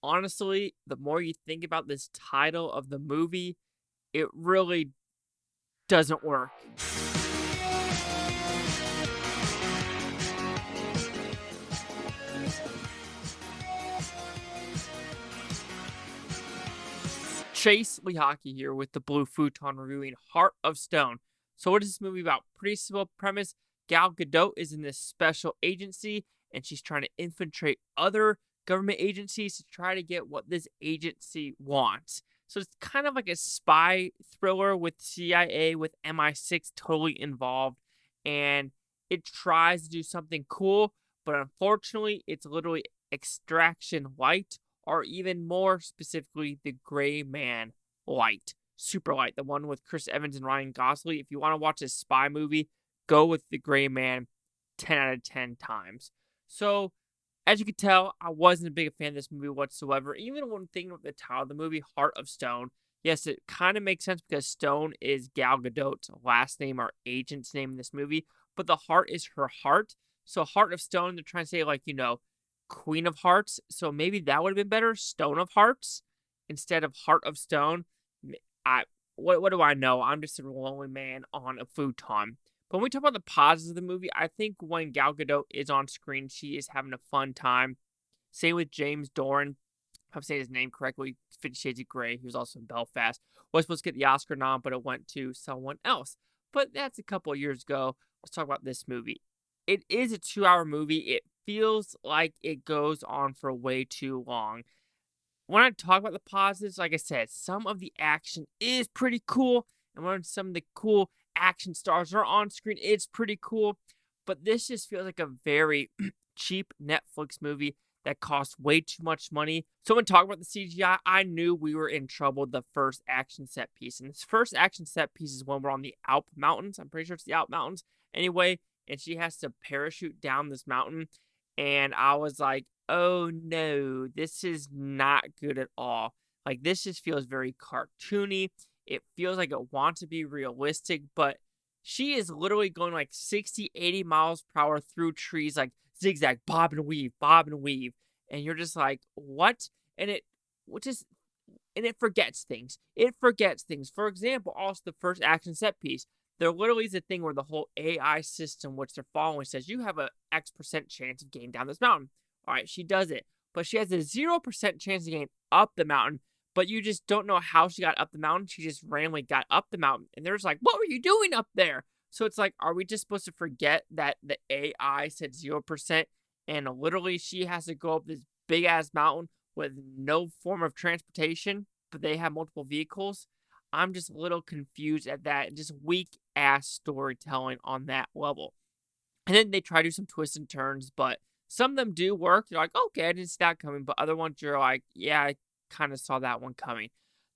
honestly, the more you think about this title of the movie, it really doesn't work. Chase Lehocky here with the Blue Futon reviewing Heart of Stone. So what is this movie about? Pretty simple premise. Gal Gadot is in this special agency and she's trying to infiltrate other government agencies to try to get what this agency wants. So it's kind of like a spy thriller with CIA, with MI6 totally involved. And it tries to do something cool, but unfortunately, it's literally Extraction Light, or even more specifically, the Gray Man Lite. Super Light, the one with Chris Evans and Ryan Gosling. If you want to watch a spy movie, go with the Gray Man 10 out of 10 times. So, as you can tell, I wasn't a big fan of this movie whatsoever. Even when thinking of the title of the movie, Heart of Stone, yes, it kind of makes sense because Stone is Gal Gadot's last name or agent's name in this movie, but the heart is her heart. So, Heart of Stone, they're trying to say, like, Queen of Hearts. So maybe that would have been better, Stone of Hearts, instead of Heart of Stone. What do I know? I'm just a lonely man on a futon. But when we talk about the positives of the movie, I think when Gal Gadot is on screen, she is having a fun time. Same with James Dornan. If I'm saying his name correctly, 50 Shades of Grey. He was also in Belfast. Was supposed to get the Oscar nom, but it went to someone else. But that's a couple of years ago. Let's talk about this movie. It is a 2-hour movie. It feels like it goes on for way too long. When I talk about the positives, like I said, some of the action is pretty cool. And when some of the cool action stars are on screen, it's pretty cool. But this just feels like a very cheap Netflix movie that costs way too much money. So when talking about the CGI, I knew we were in trouble the first action set piece. And this first action set piece is when we're on the Alp Mountains. I'm pretty sure it's the Alp Mountains. Anyway, and she has to parachute down this mountain. And I was like, oh no, this is not good at all. Like, this just feels very cartoony. It feels like it wants to be realistic, but she is literally going like 60, 80 miles per hour through trees, like zigzag, bob and weave, bob and weave. And you're just like, what? And it forgets things. It forgets things. For example, also the first action set piece. There literally is a thing where the whole AI system, which they're following, says you have a X% chance of getting down this mountain. All right, she does it. But she has a 0% chance of getting up the mountain, but you just don't know how she got up the mountain. She just randomly got up the mountain. And there's like, what were you doing up there? So it's like, are we just supposed to forget that the AI said 0%? And literally she has to go up this big ass mountain with no form of transportation, but they have multiple vehicles. I'm just a little confused at that. Just weak ass storytelling on that level. And then they try to do some twists and turns, but some of them do work. You're like, okay, I didn't see that coming. But other ones, you're like, yeah, I kind of saw that one coming.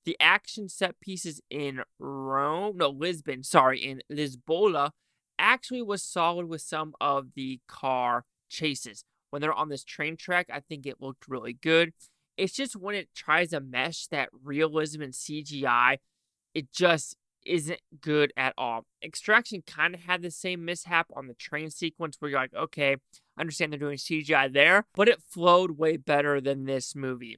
The action set pieces in Lisbon, in Lisboa, actually was solid with some of the car chases. When they're on this train track, I think it looked really good. It's just when it tries to mesh that realism and CGI, it just isn't good at all. Extraction kind of had the same mishap on the train sequence where you're like, okay, I understand they're doing CGI there, but it flowed way better than this movie.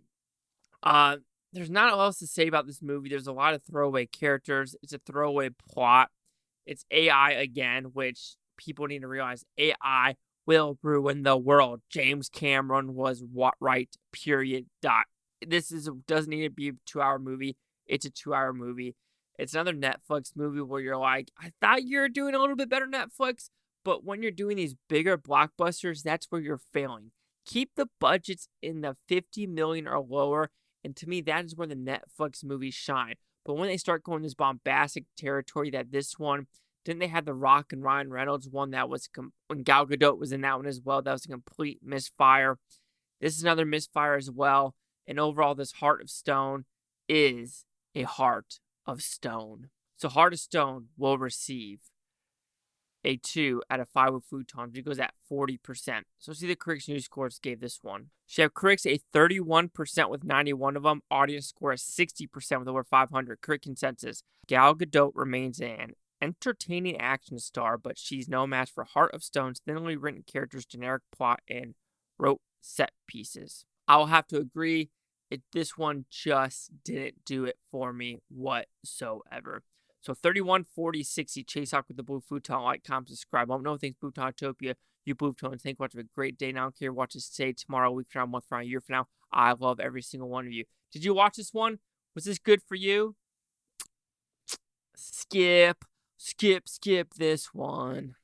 There's not a lot else to say about this movie. There's a lot of throwaway characters. It's a throwaway plot. It's AI again, which people need to realize AI will ruin the world. James Cameron was right, period, dot. Doesn't need to be a 2-hour movie. It's a 2-hour movie. It's another Netflix movie where you're like, I thought you were doing a little bit better, Netflix. But when you're doing these bigger blockbusters, that's where you're failing. Keep the budgets in the 50 million or lower. And to me, that is where the Netflix movies shine. But when they start going this bombastic territory that this one, didn't they have The Rock and Ryan Reynolds one that was, when Gal Gadot was in that one as well, that was a complete misfire. This is another misfire as well. And overall, this Heart of Stone is a Heart of Stone. So Heart of Stone will receive a 2 out of 5 with futons. It goes at 40%. So see the Critics News scores gave this one. She have critics a 31% with 91 of them. Audience score is 60% with over 500. Critic consensus. Gal Gadot remains an entertaining action star, but she's no match for Heart of Stone's thinly written characters, generic plot, and rote set pieces. I'll have to agree. This one just didn't do it for me whatsoever. So 31, 40, 60. Chase Hawk with the Blue Futon. Like, comment, subscribe. Let me know what you think Futontopia. You Blue Futons. Thank you. Watch. Have a great day now. Here, watch this today, tomorrow, week from now, month from now, year from now. I love every single one of you. Did you watch this one? Was this good for you? Skip this one.